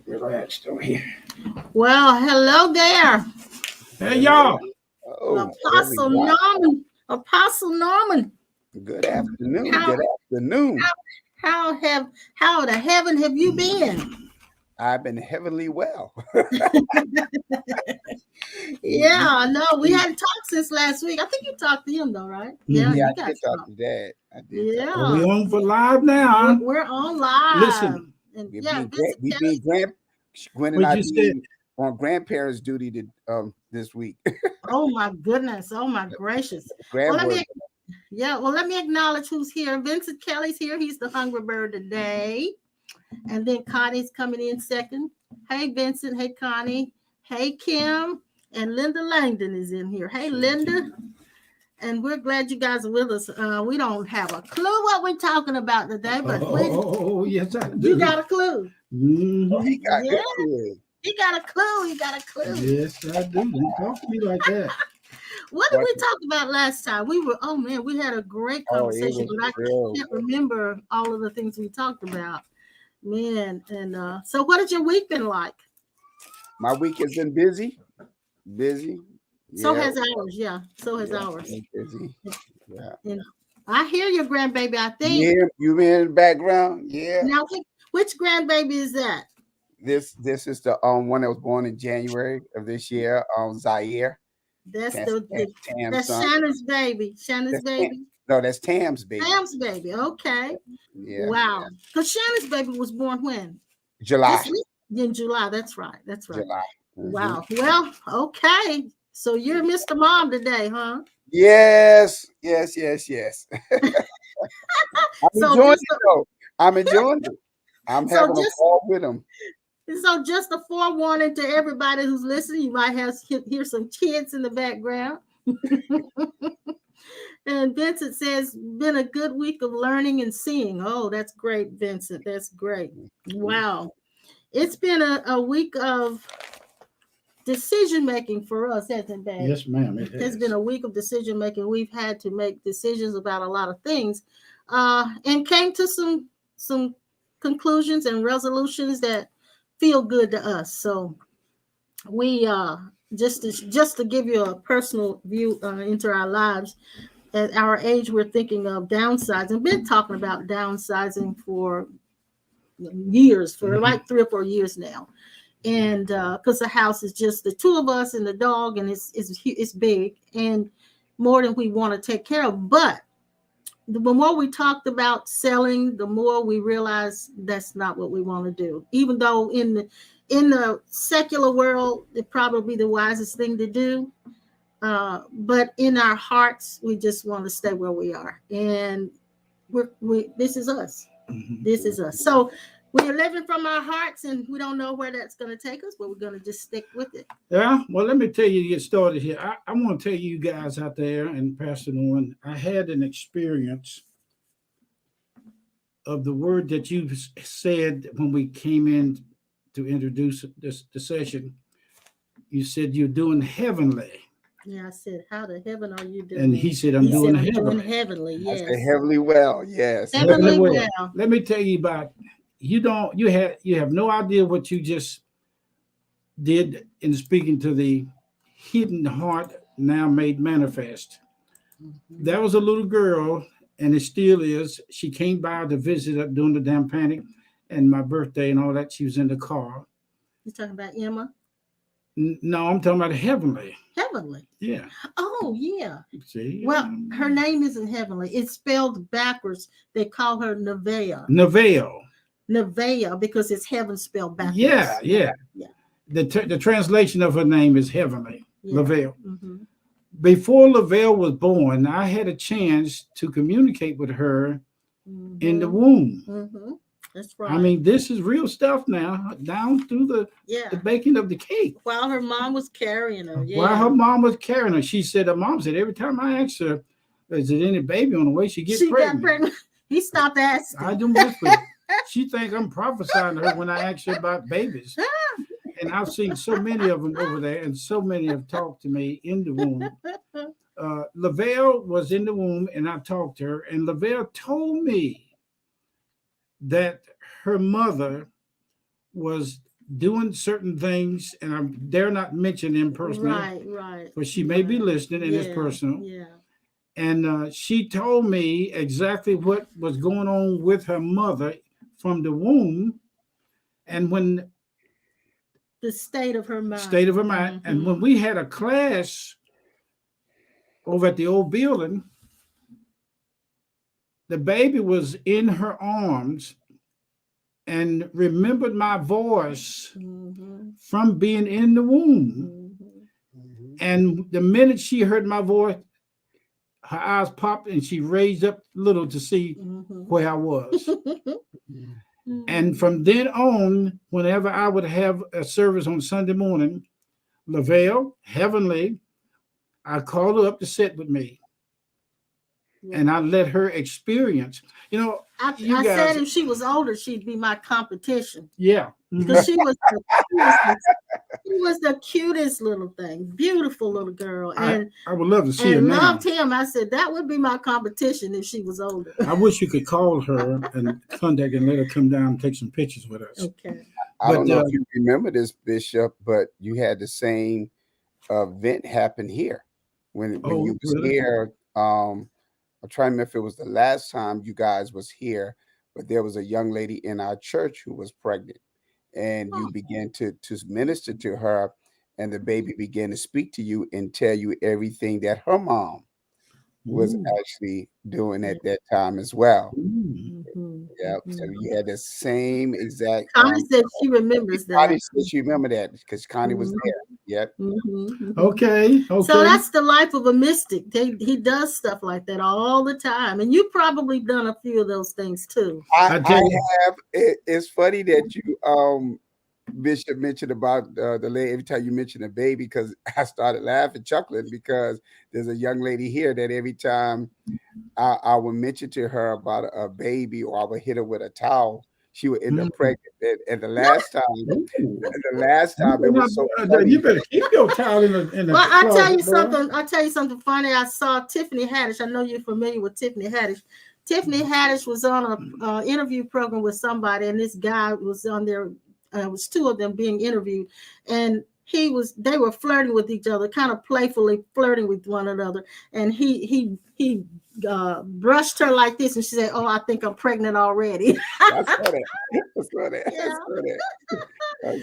Relaxed over here. Well, hello there. Hey, y'all. Apostle Norman. Apostle Norman. Good afternoon. How- Good afternoon. How the heaven have you been? I've been heavily well. Yeah, no, we hadn't talked since last week. I think you talked to him though, right? Yeah, you I guys did talk talked. to Dad. I did. Yeah. Are we on for live now? We're on live. Listen, And We yeah, being Gwen and What I you being on grandparents' duty to this week. oh my goodness. Oh my gracious. Well, Grandboy. let me acknowledge who's here. Vincent Kelly's here. He's the hungry bird today. And then Connie's coming in second. Hey, Vincent. Hey, Connie. Hey, Kim. And Linda Langdon is in here. Hey, Linda. And we're glad you guys are with us. We don't have a clue what we're talking about today, but yes, I do. you got a clue. Mhm. Oh, he got Yeah. good kids. He got a clue. He got a clue. Yes, I do. Don't talk to me like that. What did we talk about last time? We had a great conversation, was but I real can't good. remember all of the things we talked about. Man, and so what has your week been like? My week has been busy. Busy. So Yeah, has ours, yeah. So has ours. been busy. Yeah. And I hear your grandbaby, I think. Yeah, you in the background? Yeah. Now, which grandbaby is that? This is the one that was born in January of this year. Zaire. That's Tam's that's son. Shannon's baby. Shannon's That's baby. No, that's Tam's baby. Tam's baby. Okay. Yeah. Wow. Because Shannon's baby was born when? July. In July. That's right. That's right. July. Mhm. Wow. Well, okay. So you're Mr. Mom today, huh? Yes. I'm So enjoying just it though. I'm enjoying it. I'm So having a just- ball with him. So just a forewarning to everybody who's listening, you might hear some kids in the background. And Vincent says, been a good week of learning and seeing. Oh, that's great, Vincent. That's great. Wow. It's been a week of decision making for us, hasn't it? Yes, ma'am. It's been a week of decision making. We've had to make decisions about a lot of things, and came to some conclusions and resolutions that feel good to us. So we just to give you a personal view into our lives. At our age, we're thinking of downsizing. Been talking about downsizing for years, for like 3 or 4 years now. And because the house is just the two of us and the dog, and it's big and more than we want to take care of. But the more we talked about selling, the more we realized that's not what we want to do. Even though in the secular world, it'd probably be the wisest thing to do. But in our hearts, we just want to stay where we are. And this is us. Mhm. This is us. So we're living from our hearts, and we don't know where that's going to take us, but we're going to just stick with it. Yeah, well, let me tell you to get started here. I want to tell you guys out there and Pastor Norman, I had an experience of the word that you said when we came in to introduce the session. You said you're doing heavenly. Yeah, I said, how the heaven are you doing? And he said, I'm doing I'm heavenly. doing heavenly, I yes. say heavily well. Yes. Heavenly well. well. Let me tell you about you have no idea what you just did in speaking to the hidden heart now made manifest. Mhm. That was a little girl, and it still is. She came by to visit up during the damn panic and my birthday and all that. She was in the car. You talking about Emma? No, I'm talking about heavenly. Heavenly. Yeah. Oh, yeah. See? Well, her name isn't Heavenly. It's spelled backwards. They call her Nevaeh. Nevaeh, because it's heaven spelled backwards. Yeah. The translation of her name is heavenly. Yeah. Lavelle. Mm-hmm. Before Lavelle was born, I had a chance to communicate with her in the womb. Mm-hmm. That's right. I mean, this is real stuff now, down through the baking of the cake. While her mom was carrying her. Yeah. While her mom was carrying her, her mom said, every time I ask her, is there any baby on the way, she gets pregnant. Got pregnant. He stopped asking. I do mess with it. She think I'm prophesying to her when I ask her about babies. And I've seen so many of them over there, and so many have talked to me in the womb. Lavelle was in the womb, and I talked to her, and Lavelle told me that her mother was doing certain things, and I dare not mention them personally, Right. but she may be listening, and it's personal. Yeah. And she told me exactly what was going on with her mother from the womb, and when The state of her mind. state of her mind. And when we had a class over at the old building, the baby was in her arms and remembered my voice from being in the womb. And the minute she heard my voice, her eyes popped and she raised up a little to see where I was. And from then on, whenever I would have a service on Sunday morning, Lavelle, Heavenly, I called her up to sit with me. And I let her experience. You know, I said if she was older, she'd be my competition. Yeah. Because she was the cutest little thing, beautiful little girl. And I would love to see her now. Loved him. I said that would be my competition if she was older. I wish you could call her and contact and let her come down and take some pictures with us. Okay. I don't know if you remember this, Bishop, but you had the same event happen here when you was really? here. I'm trying to remember if it was the last time you guys was here, but there was a young lady in our church who was pregnant, and you began to minister to her, and the baby began to speak to you and tell you everything that her mom was actually doing at that time as well. Yeah, so you had the same exact. Connie said she remembers that. Connie said she remembered that because Connie was there. Yep. Okay. So that's the life of a mystic. He does stuff like that all the time, and you've probably done a few of those things too. I have. It's funny that you, Bishop, mentioned about the lady. Every time you mention a baby, because I started laughing, chuckling, because there's a young lady here that every time I would mention to her about a baby, or I would hit her with a towel, she would end up pregnant. And the last time, it was so funny. You better keep your towel in the Well, I'll closet, tell you boy. something. I'll tell you something funny. I saw Tiffany Haddish. I know you're familiar with Tiffany Haddish. Tiffany Haddish was on an interview program with somebody, and this guy was on there. It was two of them being interviewed, and they were flirting with each other, kind of playfully flirting with one another. And he brushed her like this, and she said, "Oh, I think I'm pregnant already." I saw that.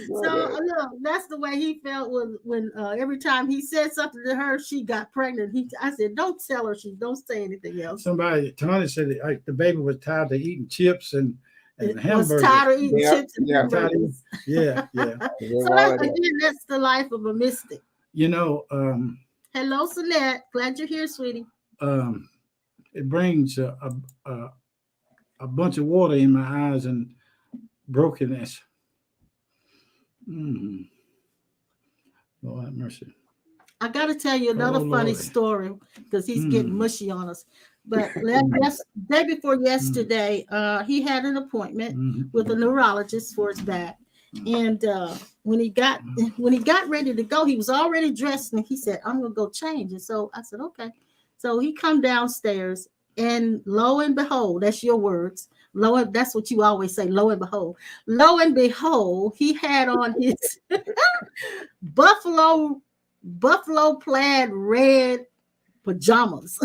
So look, that's the way he felt when every time he said something to her, she got pregnant. I said, "Don't tell her. Don't say anything else." Tony said the baby was tired of eating chips and hamburgers. Was tired of eating chips and hamburgers. Yeah. So that's the life of a mystic. You know, hello, Sonette. Glad you're here, sweetie. It brings a bunch of water in my eyes and brokenness. Lord have mercy. I got to tell you another funny story because he's getting mushy on us. But day before yesterday, he had an appointment with a neurologist for his back. And when he got ready to go, he was already dressed, and he said, "I'm gonna go change." And so I said, "Okay." So he come downstairs, and lo and behold, that's your words. That's what you always say. Lo and behold, he had on his buffalo plaid red pajamas.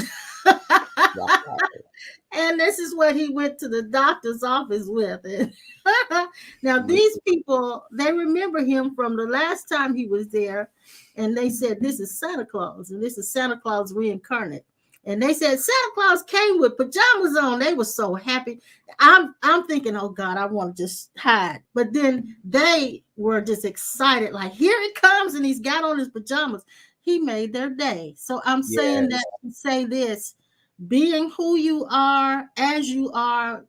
And this is what he went to the doctor's office with. Now, these people, they remember him from the last time he was there, and they said, "This is Santa Claus, and this is Santa Claus reincarnate." And they said Santa Claus came with pajamas on. They were so happy. I'm thinking, oh God, I want to just hide. But then they were just excited, like, here it comes, and he's got on his pajamas. He made their day. So I'm saying that to say this: being who you are, as you are,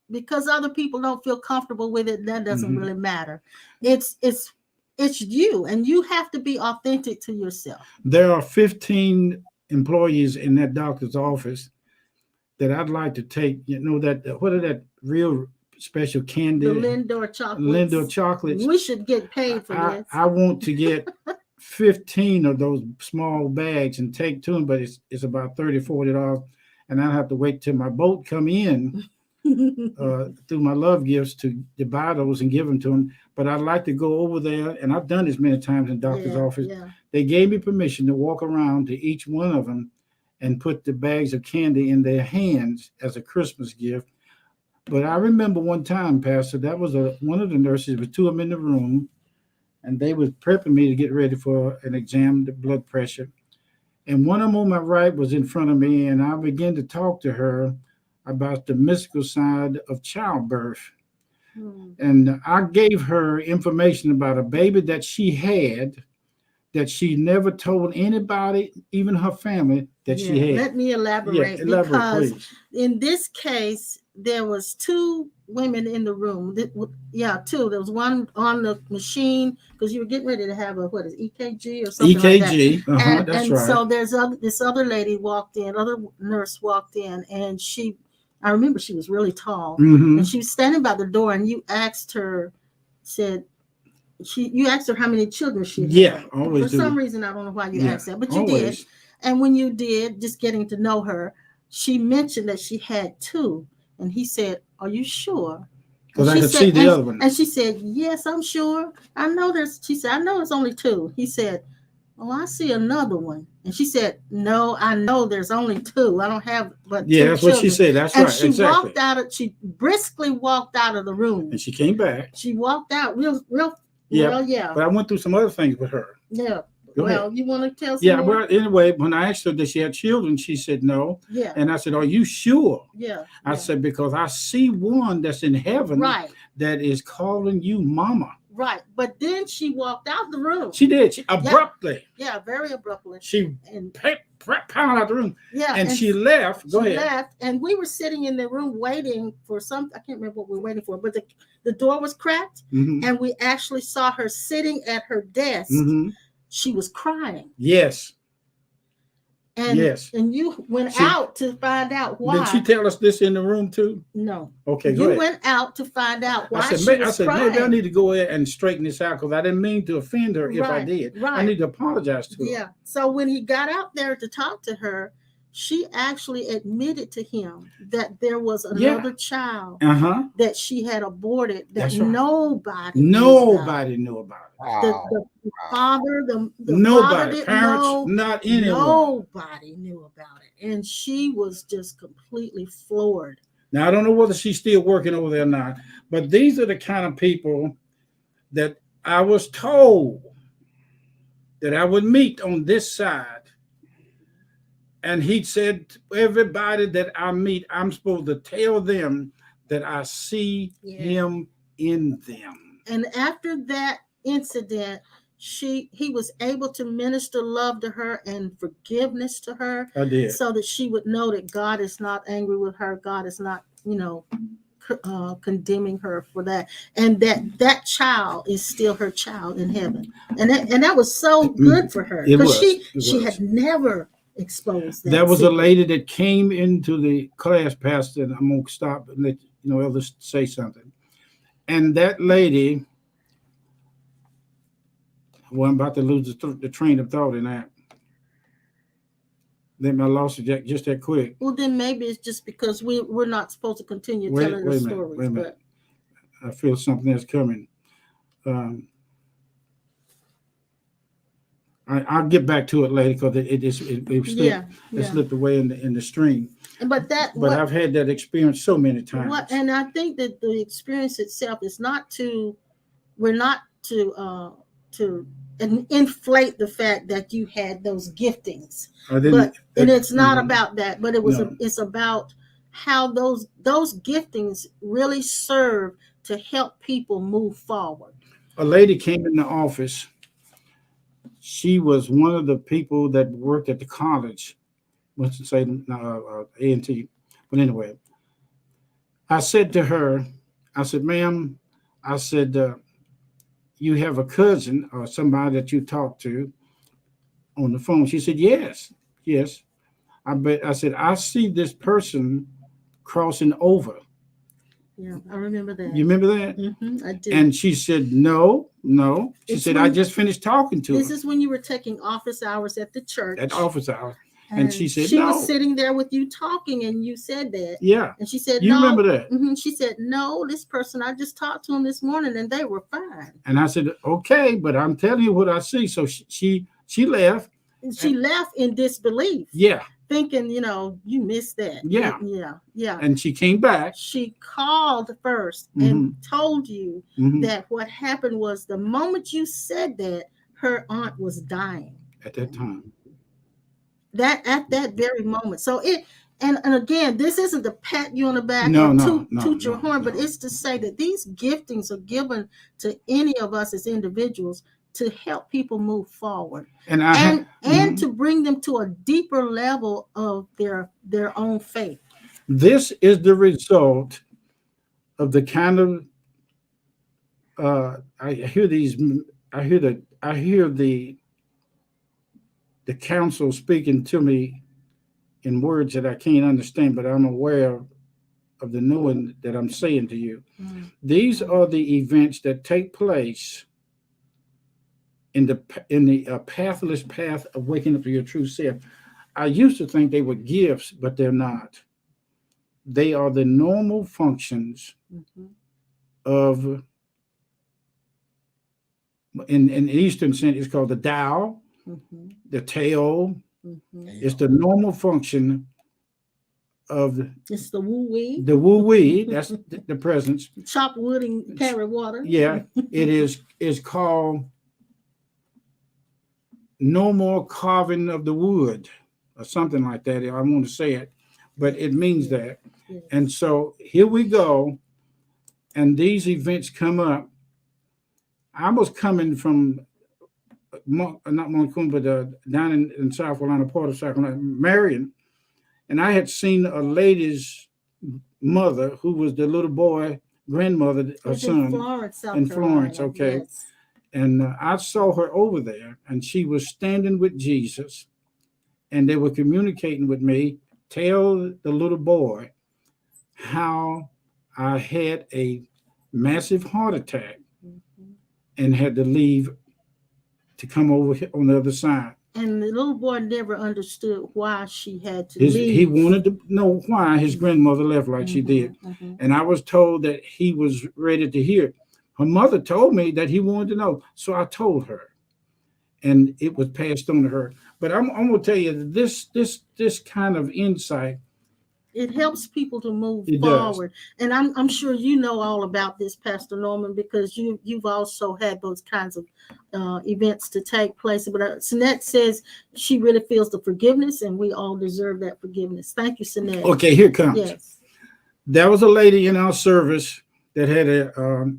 because other people don't feel comfortable with it, that doesn't really matter. It's you, and you have to be authentic to yourself. There are 15 employees in that doctor's office that I'd like to take. You know that what are that real special candy? The Lindor chocolates. Lindor chocolates. We should get paid for this. I want to get 15 of those small bags and take to them, but it's about $30-$40, and I have to wait till my boat come in through my love gifts to buy those and give them to them. But I'd like to go over there, and I've done this many times in doctor's office. Yeah. They gave me permission to walk around to each one of them and put the bags of candy in their hands as a Christmas gift. But I remember one time, Pastor, that was one of the nurses, with two of them in the room, and they was prepping me to get ready for an exam, the blood pressure. And one of them on my right was in front of me, and I began to talk to her about the mystical side of childbirth. And I gave her information about a baby that she had that she never told anybody, even her family, that she had. Let me elaborate, because please. In this case, there was two women in the room. Two. There was one on the machine because you were getting ready to have a EKG or something like that. EKG, that's right. So this other lady walked in, other nurse walked in, and I remember she was really tall, and she was standing by the door, and you asked her, you asked her how many children she had. Yeah, always For do. some reason, I don't know why you asked that, but you always did. And when you did, just getting to know her, she mentioned that she had two. And he said, "Are you sure?" Because I could see the other one. And she said, "Yes, I'm sure. I know she said, "I know it's only two." He said, "Oh, I see another one." And she said, "No, I know there's only two. I don't have but two that's children." what she said. That's and right. she Exactly. she briskly walked out of the room. And she came back. She walked out real. Yeah. But I went through some other things with her. Yeah. Go well, ahead. You want to tell some more? Well, anyway, when I asked her that she had children, she said no. Yeah. And I said, "Are you sure?" Yeah. I said, "Because I see one that's in heaven that is calling you mama." Right. But then she walked out the room. She did. She abruptly. Yeah, very abruptly. She pounded out the room. Yeah. And she left. Go ahead. Left, and we were sitting in the room waiting for I can't remember what we were waiting for, but the door was cracked, and we actually saw her sitting at her desk. She was crying. Yes. And you went out to find out why. Did she tell us this in the room too? No. Okay, go ahead. You went out to find out why I said, crying. Maybe I need to go ahead and straighten this out because I didn't mean to offend her if I did. I need to apologize to her. Yeah. So when he got out there to talk to her, she actually admitted to him that there was another child that she had aborted that nobody knew about it. The father, the nobody, father parents, not anyone. Nobody knew about it. And she was just completely floored. Now, I don't know whether she's still working over there or not, but these are the kind of people that I was told that I would meet on this side. And he said, everybody that I meet, I'm supposed to tell them that I see him in them. And after that incident, he was able to minister love to her and forgiveness to her. I did. So that she would know that God is not angry with her. God is not, condemning her for that. And that child is still her child in heaven. And that was so good for her. Because she had never exposed that. There was a lady that came into the class, Pastor, and I'm going to stop and let others say something. And that lady, well, I'm about to lose the train of thought in that. Then I lost it just that quick. Well, then maybe it's just because we're not supposed to continue telling the stories. Wait a minute. I feel something that's coming. I'll get back to it later because it slipped away in the stream. But I've had that experience so many times. And I think that the experience itself is we're not to inflate the fact that you had those giftings. And it's not about that, but it's about how those giftings really serve to help people move forward. A lady came in the office. She was one of the people that worked at the college. What's to say, A&T. But anyway, I said to her, "Ma'am, you have a cousin or somebody that you talk to on the phone?" She said, yes. I said, "I see this person crossing over." Yeah, I remember that. You remember that? I do. And she said, no. She said, "I just finished talking to her." This is when you were taking office hours at the church. At office hours. And she said, she no. was sitting there with you talking, and you said that. Yeah. And she said, You no. remember that? She said, no, this person, I just talked to him this morning and they were fine. And I said, okay, but I'm telling you what I see. So she left. She left in disbelief. Yeah. Thinking, you missed that. Yeah. Yeah. And she came back. She called first and told you that what happened was the moment you said that, her aunt was dying. At that time. At that very moment. So and again, this isn't to pat you on the back or toot your horn, but it's to say that these giftings are given to any of us as individuals to help people move forward and to bring them to a deeper level of their own faith. This is the result of the kind of I hear the council speaking to me in words that I can't understand, but I'm aware of the knowing that I'm saying to you. These are the events that take place in the pathless path of waking up to your true self. I used to think they were gifts, but they're not. They are the normal functions of, in Eastern sense, it's called the Tao, the Tao. It's the normal function of it's the woo wee. The woo wee, that's the presence. Chop wood and carry water. Yeah, it is called no more carving of the wood or something like that. I want to say it, but it means that. Yes. And so here we go, and these events come up. I was coming from not Moncton, but down in South Carolina, part of South Carolina, Marion, and I had seen a lady's mother who was the little boy grandmother, her son, in Florence, South in Carolina. Florence. Okay, yes. And I saw her over there, and she was standing with Jesus, and they were communicating with me. Tell the little boy how I had a massive heart attack and had to leave to come over on the other side. And the little boy never understood why she had to leave. He wanted to know why his grandmother left like she did. And I was told that he was ready to hear. Her mother told me that he wanted to know. So I told her. And it was passed on to her. But I'm going to tell you, this kind of insight, it helps people to move forward. And I'm sure you know all about this, Pastor Norman, because you've also had those kinds of events to take place. But Sinette says she really feels the forgiveness, and we all deserve that forgiveness. Thank you, Sinette. Okay, here it comes. Yes. There was a lady in our service that had a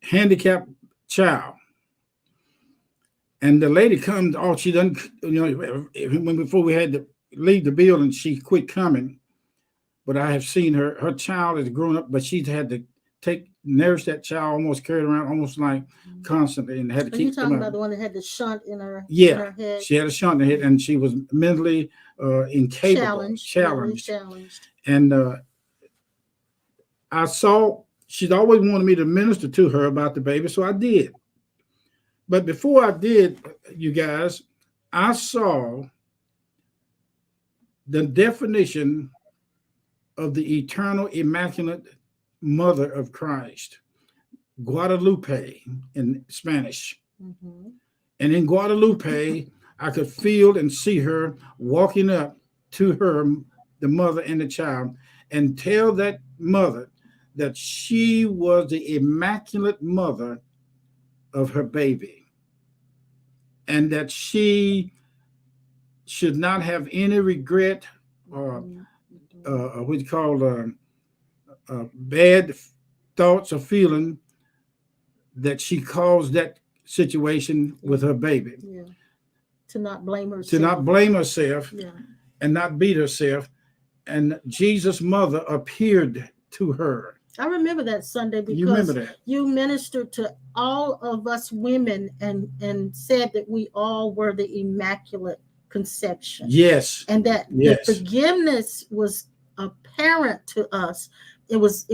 handicapped child. And the lady comes, she done, before we had to leave the building, she quit coming. But I have seen her child has grown up, but she's had to nurse that child, almost carried around almost like constantly, and had to keep. Are you talking about the one that had the shunt in her, in her head? She had a shunt in her head, and she was mentally incapable, challenged. And I saw she'd always wanted me to minister to her about the baby, so I did. But before I did, you guys, I saw the definition of the eternal Immaculate Mother of Christ, Guadalupe in Spanish. And in Guadalupe, I could feel and see her walking up to her, the mother and the child, and tell that mother that she was the Immaculate Mother of her baby, and that she should not have any regret or what you call bad thoughts or feeling that she caused that situation with her baby. Yeah. To not blame herself. To not blame herself. Yeah. And not beat herself. And Jesus' mother appeared to her. I remember that Sunday because you ministered to all of us women and said that we all were the Immaculate Conception. Yes. And that the forgiveness was apparent to us. It was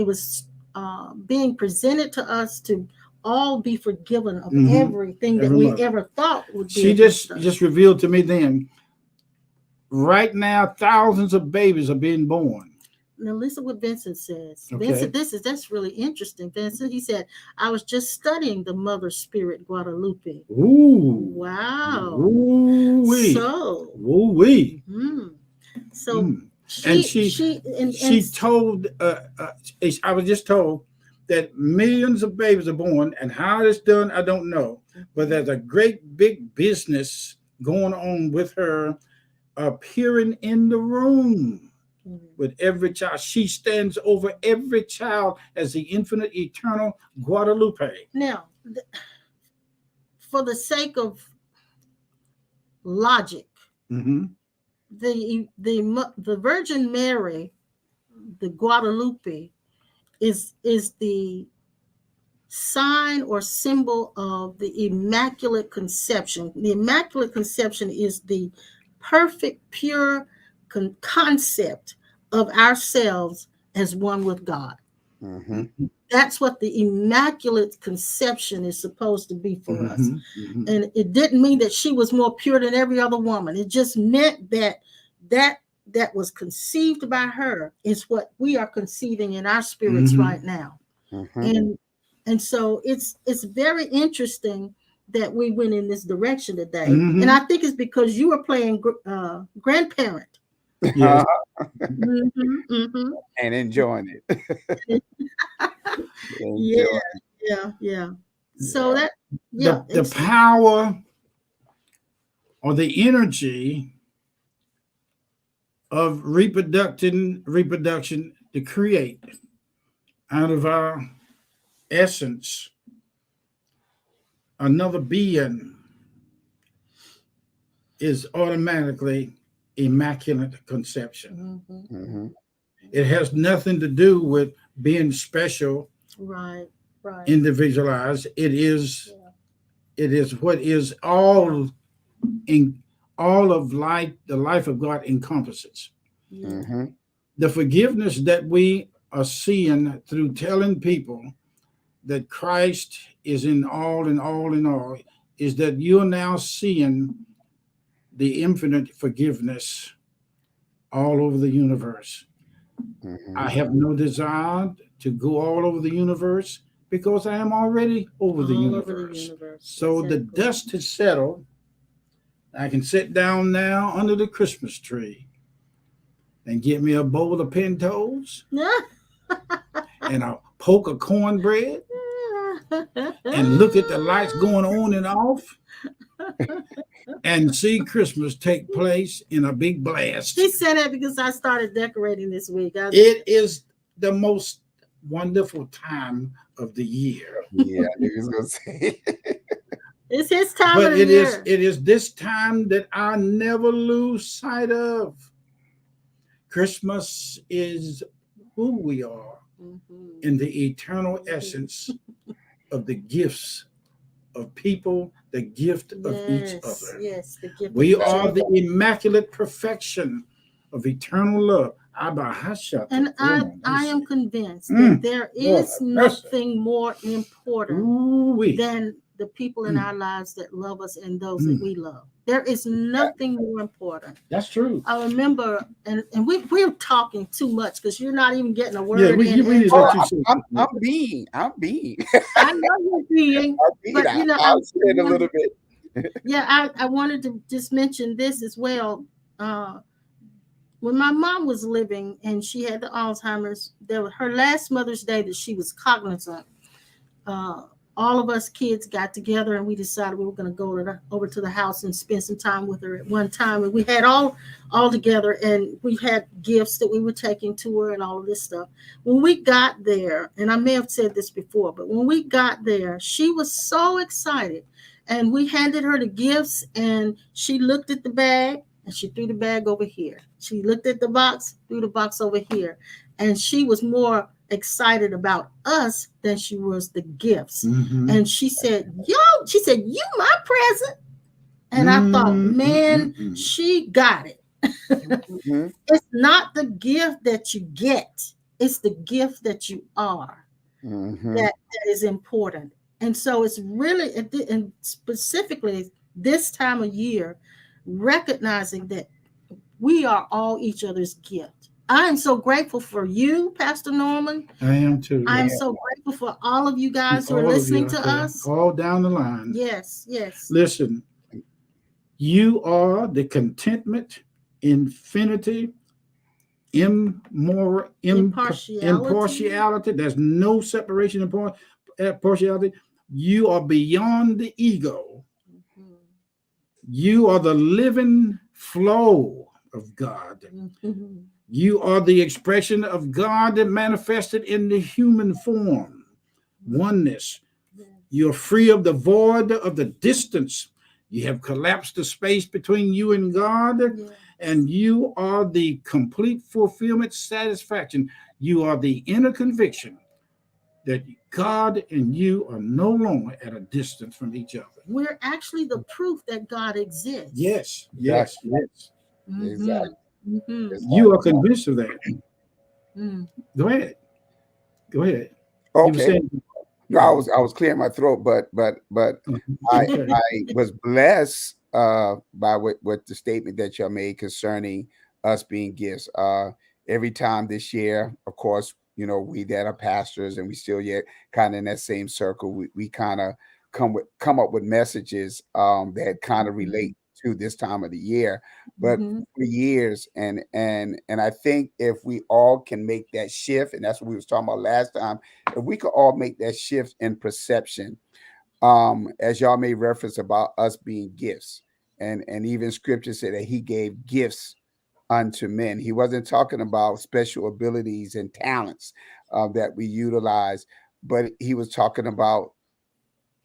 being presented to us to all be forgiven of everything that we ever thought would be. She just revealed to me then right now, thousands of babies are being born. Now listen what Vincent says. Okay. Vincent, that's really interesting. Vincent, he said, I was just studying the Mother Spirit Guadalupe. Ooh. Wow. Ooh-wee. So, Ooh-wee. So Mm. And she told, I was just told that millions of babies are born, and how it's done, I don't know. But there's a great big business going on with her appearing in the room with every child. She stands over every child as the infinite, eternal Guadalupe. Now, for the sake of logic, the Virgin Mary, the Guadalupe, is the sign or symbol of the Immaculate Conception. The Immaculate Conception is the perfect, pure concept of ourselves as one with God. That's what the Immaculate Conception is supposed to be for us. And it didn't mean that she was more pure than every other woman. It just meant that was conceived by her is what we are conceiving in our spirits right now. And so it's very interesting that we went in this direction today. And I think it's because you were playing grandparent. Yeah. And enjoying it. Yeah. So that the power or the energy of reproduction to create out of our essence another being is automatically Immaculate Conception. It has nothing to do with being special, right, individualized. It is what is all of life. The life of God encompasses. The forgiveness that we are seeing through telling people that Christ is in all is that you're now seeing the infinite forgiveness all over the universe. I have no desire to go all over the universe because I am already over the universe. So the dust has settled. I can sit down now under the Christmas tree and get me a bowl of pintos and a poke of cornbread and look at the lights going on and off and see Christmas take place in a big blast. He said that because I started decorating this week. It is the most wonderful time of the year. Yeah, I was gonna say. It's his time of the year. It is this time that I never lose sight of. Christmas is who we are in the eternal essence of the gifts of people, the gift of each other. Yes, the gift. We are the immaculate perfection of eternal love. And I am convinced that there is nothing more important than the people in our lives that love us and those that we love. There is nothing more important. That's true. I remember, and we're talking too much because you're not even getting a word in. I'm being. I know you're being, but I'll say it a little bit. I wanted to just mention this as well. When my mom was living and she had the Alzheimer's, her last Mother's Day that she was cognizant, all of us kids got together and we decided we were going to go over to the house and spend some time with her at one time. And we had all together, and we had gifts that we were taking to her and all of this stuff. When we got there, and I may have said this before, but when we got there, she was so excited. And we handed her the gifts, and she looked at the bag, and she threw the bag over here. She looked at the box, threw the box over here. And she was more excited about us than she was the gifts. And she said, you my present. And I thought, man, she got it. It's not the gift that you get. It's the gift that you are that is important. And so it's really, and specifically this time of year, recognizing that we are all each other's gift. I am so grateful for you, Pastor Norman. I am too. I am Yeah. so grateful for all of you guys who are All of you listening out to there, us. all down the line. Yes, yes. Listen, you are the contentment, infinity, impartiality. There's no separation in partiality. You are beyond the ego. Mhm. You are the living flow of God. Mhm. You are the expression of God that manifested in the human form. Oneness. Yes. You're free of the void of the distance. You have collapsed the space between you and God, Yes. and you are the complete fulfillment, satisfaction. You are the inner conviction that God and you are no longer at a distance from each other. We're actually the proof that God exists. Yes, yes, Exactly. yes. Mhm. Exactly. Mhm. You are convinced of that. Mm. Go ahead. Go ahead. You were Okay. saying, No, I was clearing my throat, but okay. I was blessed by what the statement that y'all made concerning us being gifts. Every time this year, of course, you know, we that are pastors and we still yet kind of in that same circle, we kind of come up with messages that kind of relate to this time of the year. But Mhm. for years, and I think if we all can make that shift, and that's what we was talking about last time, if we could all make that shift in perception, as y'all made reference about us being gifts, and even scripture said that he gave gifts unto men. He wasn't talking about special abilities and talents that we utilize, but he was talking about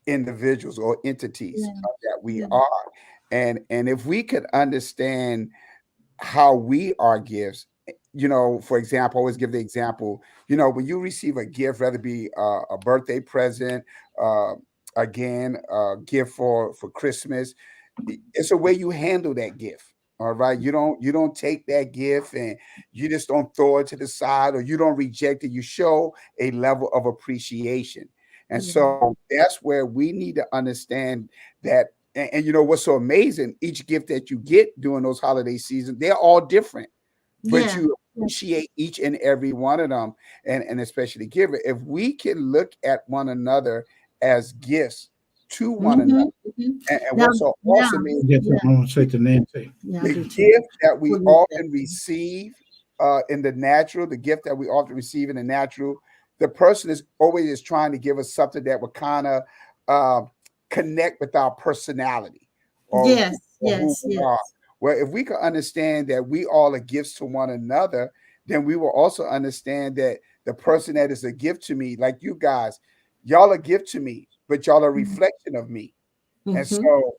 individuals or entities Yeah. that we Yeah. are. And if we could understand how we are gifts, you know, for example, I always give the example, you know, when you receive a gift, whether it be a birthday present, uh, again, a gift for Christmas, it's a way you handle that gift. All right, you don't take that gift and you just don't throw it to the side, or you don't reject it. You show a level of appreciation, and Yeah. so that's where we need to understand that. And you know what's so amazing? Each gift that you get during those holiday seasons, they're all different, but Yeah. you appreciate each and every one of them, and especially giver. If we can look at one another as gifts to one another, Mhm. Mhm. and Now, what's so now, awesome is Yes, yeah, I want to say to Nancy. yeah, I the do too. gift that we Believe that. often receive in the natural, the gift that we often receive in the natural, the person is always is trying to give us something that would kind of uh, connect with our personality, Yes, or who yes, we yes. are. Well, if we could understand that we all are gifts to one another, then we will also understand that the person that is a gift to me, like you guys, y'all are a gift to me, but y'all are a reflection of me. And Mhm. so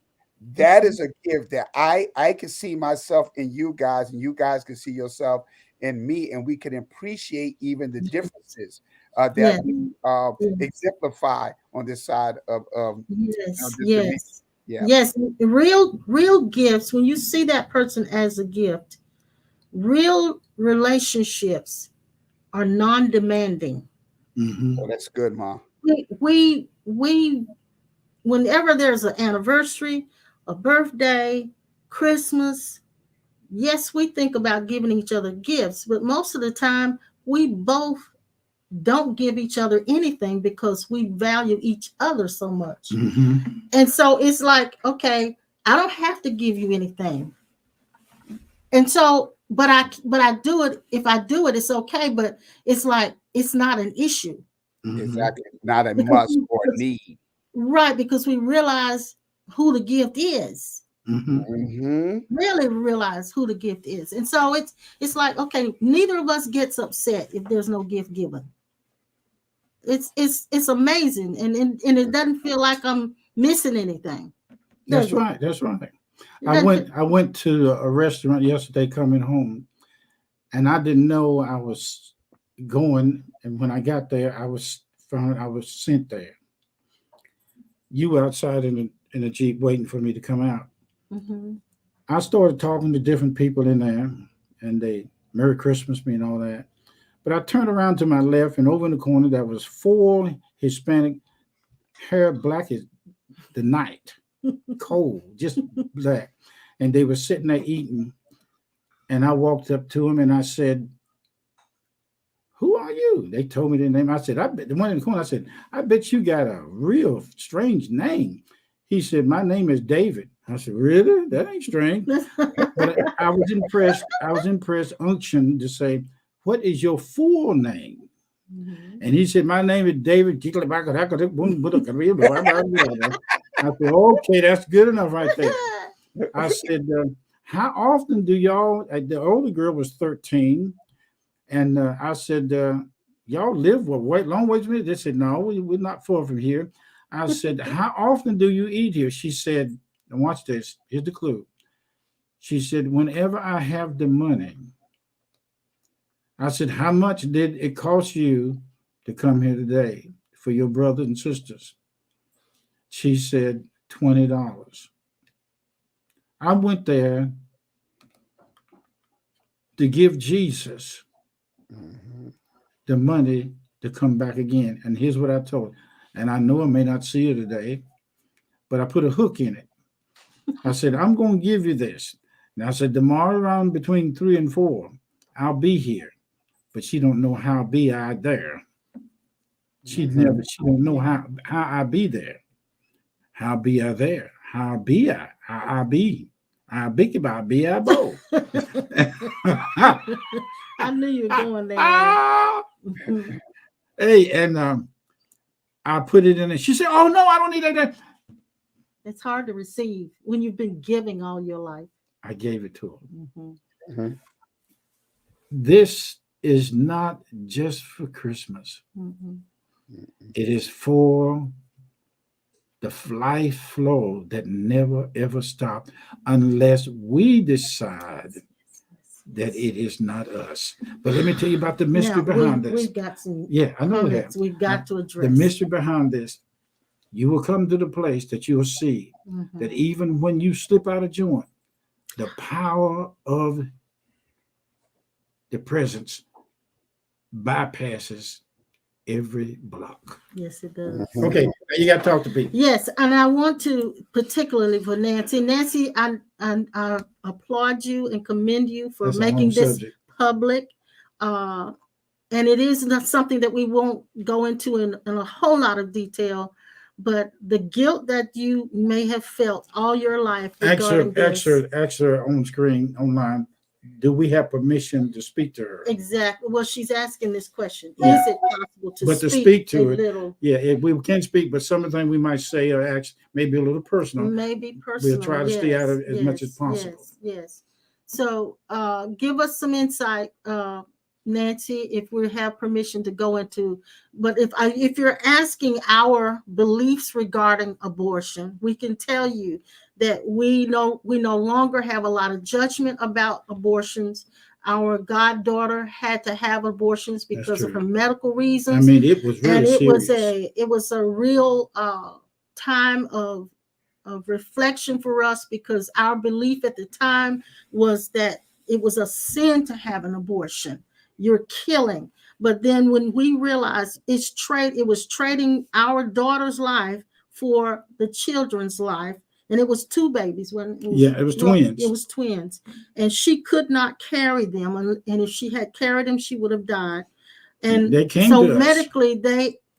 that is a gift that I can see myself in you guys, and you guys can see yourself in me, and we can appreciate even the differences that Yes, we yes, exemplify on this side of yes, this dimension. yes, Yeah, yes. Real gifts. When you see that person as a gift, real relationships are non-demanding. Mm-hmm. oh, that's good, Ma. We whenever there's an anniversary, a birthday, Christmas, yes, we think about giving each other gifts, but most of the time we both don't give each other anything because we value each other so much. Mm-hmm. And so it's like, okay, I don't have to give you anything. And so, but I do it. If I do it, it's okay. But it's like it's not an issue Mm-hmm. Exactly. Not a because, must or a need. right, because we realize who the gift is. Mm-hmm. Hmm. Really realize who the gift is. And so it's like, okay, neither of us gets upset if there's no gift given. It's amazing, and it doesn't feel like I'm missing anything, That's does it? right. That's right. It doesn't feel, I went to a restaurant yesterday coming home, and I didn't know I was going. And when I got there, I was sent there. You were outside in a Jeep waiting for me to come out. mhm. I started talking to different people in there, and they Merry Christmas me and all that. But I turned around to my left, and over in the corner there was four Hispanic, hair black as the night, cold, just black, and they were sitting there eating. And I walked up to him and I said, "Who are you?" They told me their name. I said, "I bet," the one in the corner, I said, "I bet you got a real strange name." He said, "My name is David." I said, "Really? That ain't strange." But I was impressed. I was impressed, unctioned to say, "What is your full name?" Mhm. And he said, "My name is David." I said, "Okay, that's good enough right there." I said, "How often do y'all?" The older girl was 13, and I said, "Y'all live a long ways from here?" They said, "No, we're not far from here." I said, "How often do you eat here?" She said, and watch this. Here's the clue. She said, "Whenever I have the money." I said, "How much did it cost you to come here today for your brothers and sisters?" She said, $20. I went there to give Jesus Mhm. the money to come back again. And here's what I told her. And I know I may not see her today, but I put a hook in it. I said, "I'm going to give you this." And I said, "Tomorrow around between 3 and 4, I'll be here." But she don't know how be I there. She don't know how I be there. How be I there? How be I? How I be? I be about be I bo. I knew you were going there. Hey, and I put it in and she said, "Oh no, I don't need that." It's hard to receive when you've been giving all your life. I gave it to her. Mhm. Mhm. This is not just for Christmas. Mhm. It is for the life flow that never ever stops unless we decide that it is not us. But let me tell you about the mystery Now, behind this. we've got some Yeah, I know comments that. we've got to The address. mystery behind this, you will come to the place that you'll see Mhm. that even when you slip out of joint, the power of the presence bypasses every block. Yes, it does. Mhm. Okay, now you got to talk to people. Yes, and I want to particularly for Nancy. Nancy, I applaud you and commend you for That's a long making this subject. public. And it is not something that we won't go into in a whole lot of detail, but the guilt that you may have felt all your life regarding this. Ask her on screen online. Do we have permission to speak to her? Exactly. Well, she's asking this question. Yeah. Is it possible to But to speak speak to a it, little, yeah, we can speak, but some of the things we might say or act maybe a little personal. maybe personal? We'll try to stay out of it as much as possible. Yes. So give us some insight, Nancy, if we have permission to go into. But if you're asking our beliefs regarding abortion, we can tell you that we no longer have a lot of judgment about abortions. Our goddaughter had to have abortions because of true. her medical I reasons. mean, it was really And it serious. was a real time of reflection for us, because our belief at the time was that it was a sin to have an abortion. You're killing. But then when we realized it was trading our daughter's life for the children's life. And it was two babies. It was twins. It was twins. And she could not carry them. And if she had carried them, she would have died. And they came so to us. medically,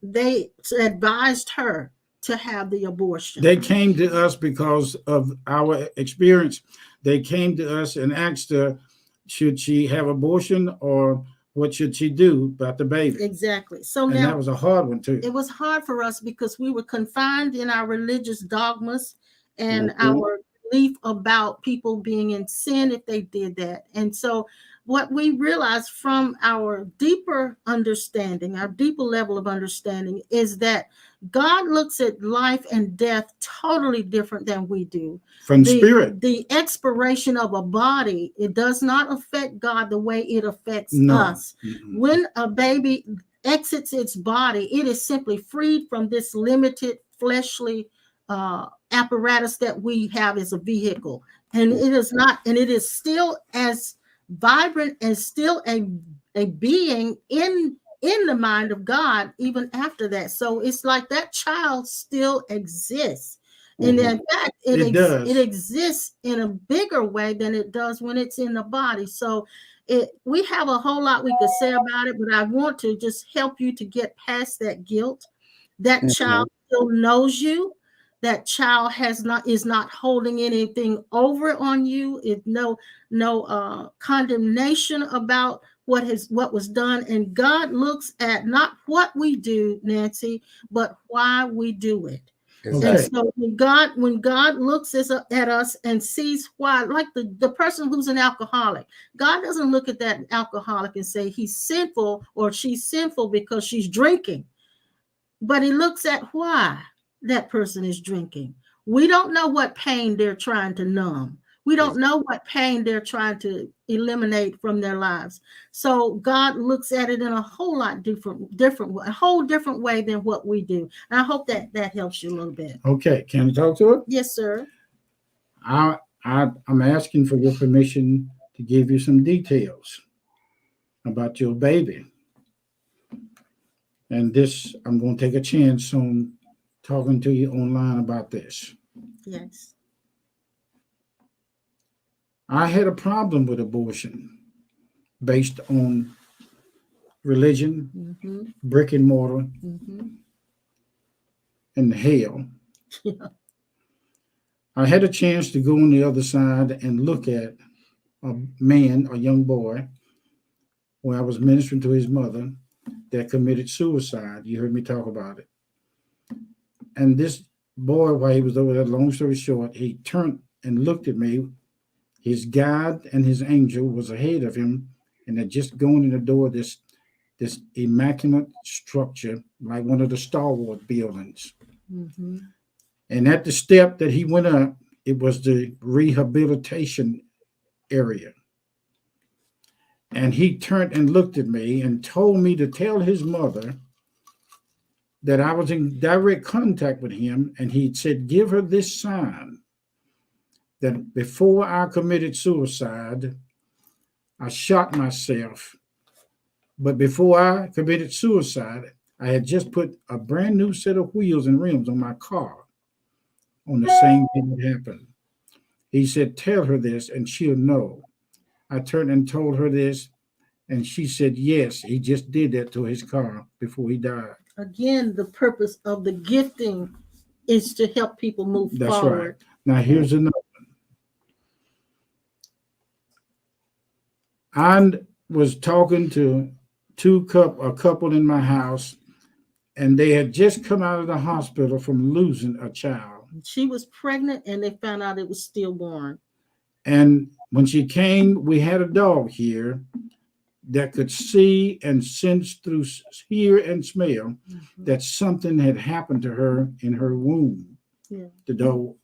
they advised her to have the abortion. They came to us because of our experience. They came to us and asked her, should she have abortion or what should she do about the baby? Exactly. So And now that was a hard one too. it was hard for us because we were confined in our religious dogmas and Mhm. our belief about people being in sin if they did that. And so what we realized from our deeper understanding, our deeper level of understanding, is that God looks at life and death totally different than we do. From spirit. The expiration of a body, it does not affect God the way it affects No. us. Mm-mm. When a baby exits its body, it is simply freed from this limited fleshly apparatus that we have as a vehicle. And it is not, and it is still as vibrant and still a being in the mind of God even after that. So it's like that child still exists. And Mhm. in fact, It does. it exists in a bigger way than it does when it's in the body. So we have a whole lot we could say about it, but I want to just help you to get past that guilt. That child still knows you. That child is not holding anything over on you. If no condemnation about what was done. And God looks at not what we do, Nancy, but why we do it. Exactly. And Okay. so when God looks at us and sees why, like the person who's an alcoholic, God doesn't look at that alcoholic and say he's sinful or she's sinful because she's drinking. But he looks at why that person is drinking. We don't know what pain they're trying to numb. We don't know what pain they're trying to eliminate from their lives. So God looks at it in a whole lot a whole different way than what we do. And I hope that helps you a little bit. Okay. Can I talk to it? Yes, sir. I'm asking for your permission to give you some details about your baby. And this, I'm going to take a chance on talking to you online about this. Yes. I had a problem with abortion based on religion, Mm-hmm. brick and mortar, Mm-hmm. and hell. Yeah. I had a chance to go on the other side and look at a man, a young boy, where I was ministering to his mother that committed suicide. You heard me talk about it. And this boy, while he was over there, long story short, he turned and looked at me. His God and his angel was ahead of him and had just gone in the door of this immaculate structure, like one of the Star Wars buildings. Mm-hmm. And at the step that he went up, it was the rehabilitation area. And he turned and looked at me and told me to tell his mother that I was in direct contact with him. And he said, give her this sign that before I committed suicide, I shot myself. But before I committed suicide, I had just put a brand new set of wheels and rims on my car on the same day it happened. He said, tell her this and she'll know. I turned and told her this, and she said, yes, he just did that to his car before he died. Again, the purpose of the gifting is to help people move That's forward. right. Now, here's another one. I was talking to a couple in my house, and they had just come out of the hospital from losing a child. She was pregnant, and they found out it was stillborn. And when she came, we had a dog here that could see and sense through hear and smell that something had happened to her in her womb. Yeah. The dog.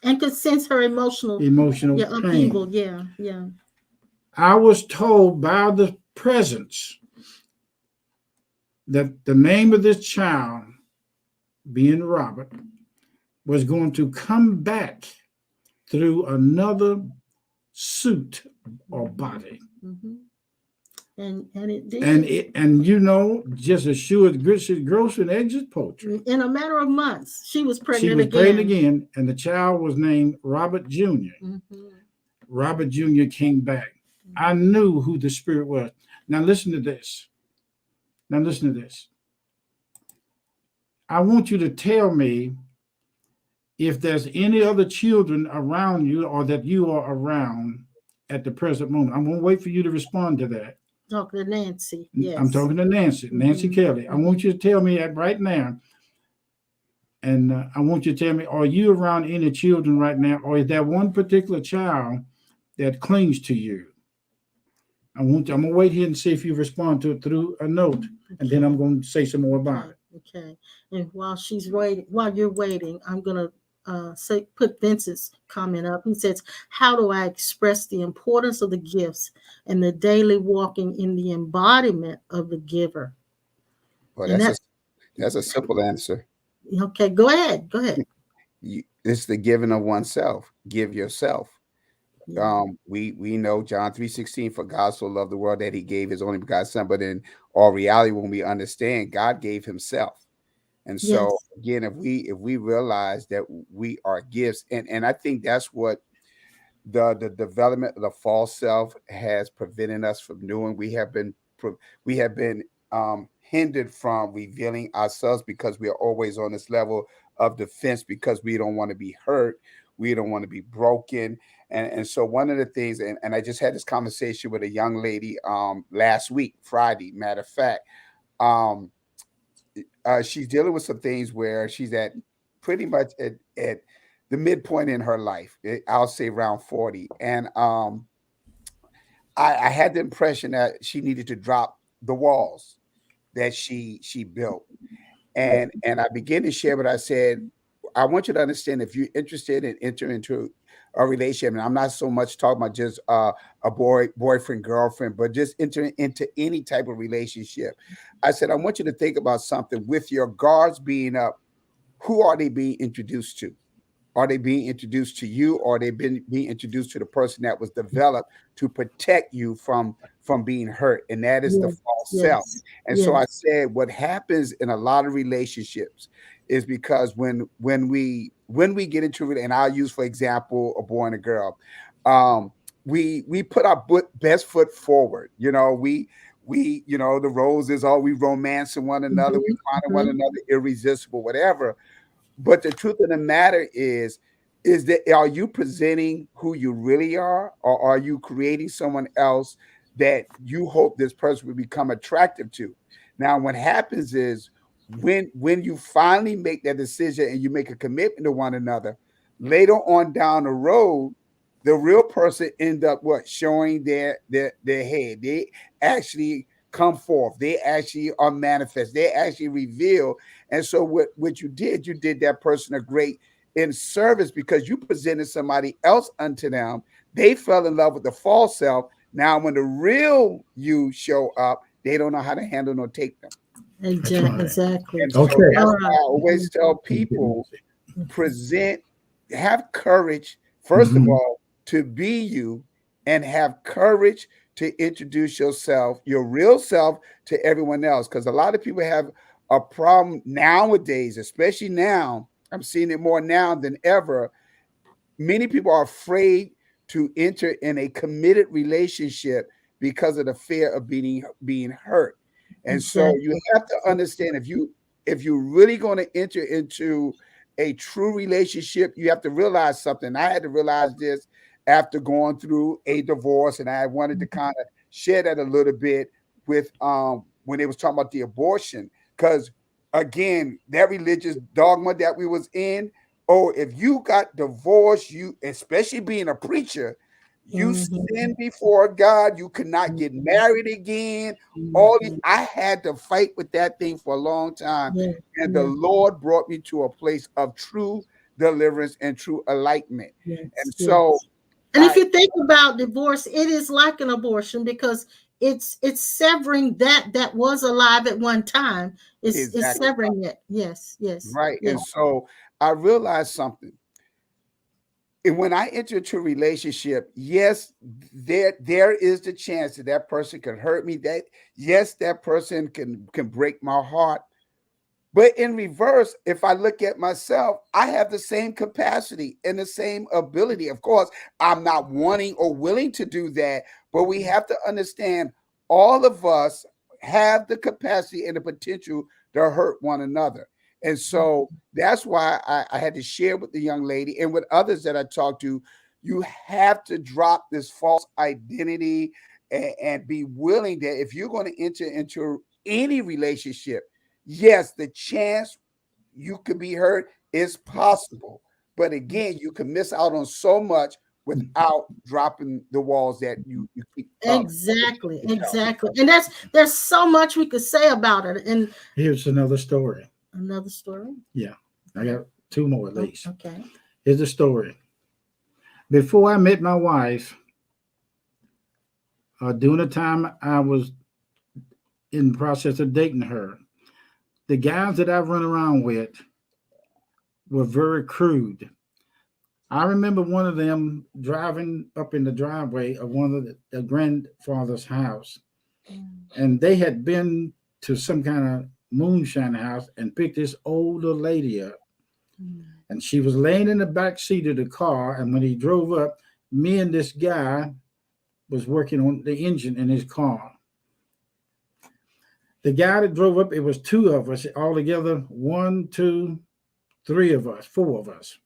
And could sense her emotional pain. upheaval. Yeah, yeah. I was told by the presence that the name of this child, being Robert, was going to come back through another suit or body. Mm-hmm. And it did. And you know, just as sure as gross and eggs is poultry. In a matter of months, she was pregnant She was again. pregnant again, and the child was named Robert Jr. Mm-hmm. Robert Jr. came back. I knew who the spirit was. Now listen to this. I want you to tell me if there's any other children around you or that you are around at the present moment. I'm going to wait for you to respond to that. Talking to Nancy. Yes. I'm talking to Nancy Kelly. I want you to tell me that right now. And I want you to tell me, are you around any children right now? Or is there one particular child that clings to you? I'm going to wait here and see if you respond to it through a note. And then I'm going to say some more about it. Okay. And while you're waiting, I'm going to put Vincent's comment up. He says, how do I express the importance of the gifts and the daily walking in the embodiment of the giver? Well, that's a simple answer. Okay, go ahead. It's the giving of oneself. Give yourself. Yeah. We know John 3:16, for God so loved the world that he gave his only begotten son. But in all reality, when we understand, God gave himself. And Yes. so again, if we realize that we are gifts, and I think that's what the development of the false self has prevented us from doing. We have been hindered from revealing ourselves because we are always on this level of defense because we don't want to be hurt, we don't want to be broken. And so one of the things, and I just had this conversation with a young lady last week, Friday, matter of fact. um she's dealing with some things where she's at pretty much at the midpoint in her life. I'll say around 40. And I had the impression that she needed to drop the walls that she built. And I began to share what I said. I want you to understand, if you're interested in entering into a relationship, and I'm not so much talking about just a boyfriend, girlfriend, but just entering into any type of relationship. I said, I want you to think about something with your guards being up. Who are they being introduced to? Are they being introduced to you, or are they being introduced to the person that was developed to protect you from being hurt? And that is the Yes. false self. Yes. And so I Yes. said, what happens in a lot of relationships is because when we get into it, and I'll use for example a boy and a girl, um, we put our best foot forward. The roses, are we romancing one another, we Mhm. finding one Mhm. another irresistible, whatever. But the truth of the matter is that, are you presenting who you really are, or are you creating someone else that you hope this person will become attractive to? Now, what happens is, when you finally make that decision and you make a commitment to one another, later on down the road, the real person end up what? Showing their head. They actually come forth. They actually are manifest. They actually reveal. And so what you did that person a great in service, because you presented somebody else unto them. They fell in love with the false self. Now, when the real you show up, they don't know how to handle nor take them. That's right. Exactly. And so Okay. that's All why I always tell people, present, have courage, first of Mhm. all, to be you, and have courage to introduce yourself, your real self, to everyone else. Because a lot of people have a problem nowadays, especially now. I'm seeing it more now than ever. Many people are afraid to enter in a committed relationship because of the fear of being hurt. And so Exactly. you have to understand, if you're really going to enter into a true relationship, you have to realize something. I had to realize this after going through a divorce, and I wanted to kind of share that a little bit with when they was talking about the abortion. Because again, that religious dogma that we was in, oh, if you got divorced, you, especially being a preacher, you Mhm. sin before God. You could not get Mhm. married again. Mhm. I had to fight with that thing for a long time. Yeah. And the Yeah. Lord brought me to a place of true deliverance and true enlightenment. And Yes. so Yes. And if I you think about divorce, it is like an abortion because it's severing that was alive at one time. It's exactly severing it. Yes. Yes. right. And Yes. so I realized something. And when I enter into a relationship, yes, there is the chance that that person can hurt me. That yes, that person can break my heart. But in reverse, if I look at myself, I have the same capacity and the same ability. Of course, I'm not wanting or willing to do that, but we have to understand, all of us have the capacity and the potential to hurt one another. And so that's why I had to share with the young lady and with others that I talked to. You have to drop this false identity, and be willing that if you're going to enter into any relationship, yes, the chance you could be hurt is possible. But again, you can miss out on so much without dropping the walls that you keep up Exactly. yourself. Exactly. And there's so much we could say about it. And Here's another story. another story. Yeah, I got two more at least. Okay. Here's the story. Before I met my wife, during the time I was in the process of dating her, the guys that I run around with were very crude. I remember one of them driving up in the driveway of one of the grandfather's house, and they had been to some kind of moonshine house and picked this older lady up. And she was laying in the back seat of the car. And when he drove up, me and this guy was working on the engine in his car. The guy that drove up, it was two of us altogether. 1, 2, 3 of us, 4 of us.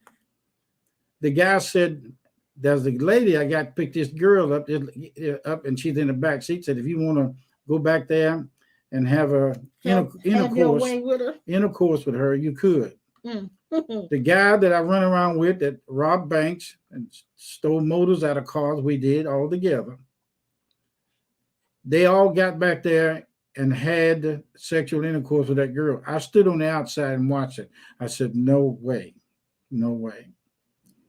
The guy said, there's a lady I got picked this girl up, and she's in the back seat. Said, if you want to go back there and have a intercourse with her, you could. The guy that I run around with that robbed banks and stole motors out of cars, we did all together. They all got back there and had sexual intercourse with that girl. I stood on the outside and watched it. I said, no way, no way.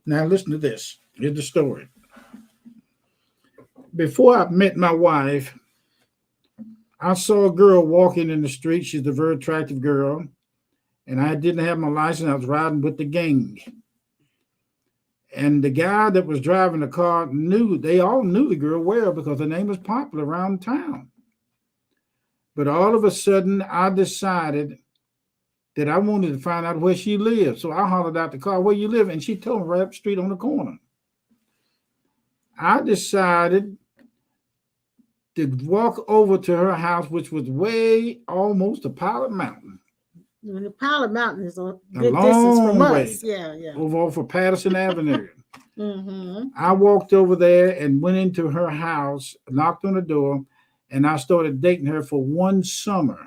Now listen to this. Here's the story. Before I met my wife, I saw a girl walking in the street. She's a very attractive girl. And I didn't have my license. I was riding with the gang. And the guy that was driving the car they all knew the girl well because her name was popular around town. But all of a sudden, I decided that I wanted to find out where she lived. So I hollered out the car, where you live? And she told me right up the street on the corner. I decided to walk over to her house, which was way almost a Pilot Mountain. And the Pilot Mountain is a good distance from us. Yeah. Over off of Patterson Avenue. I walked over there and went into her house, knocked on the door, and I started dating her for one summer.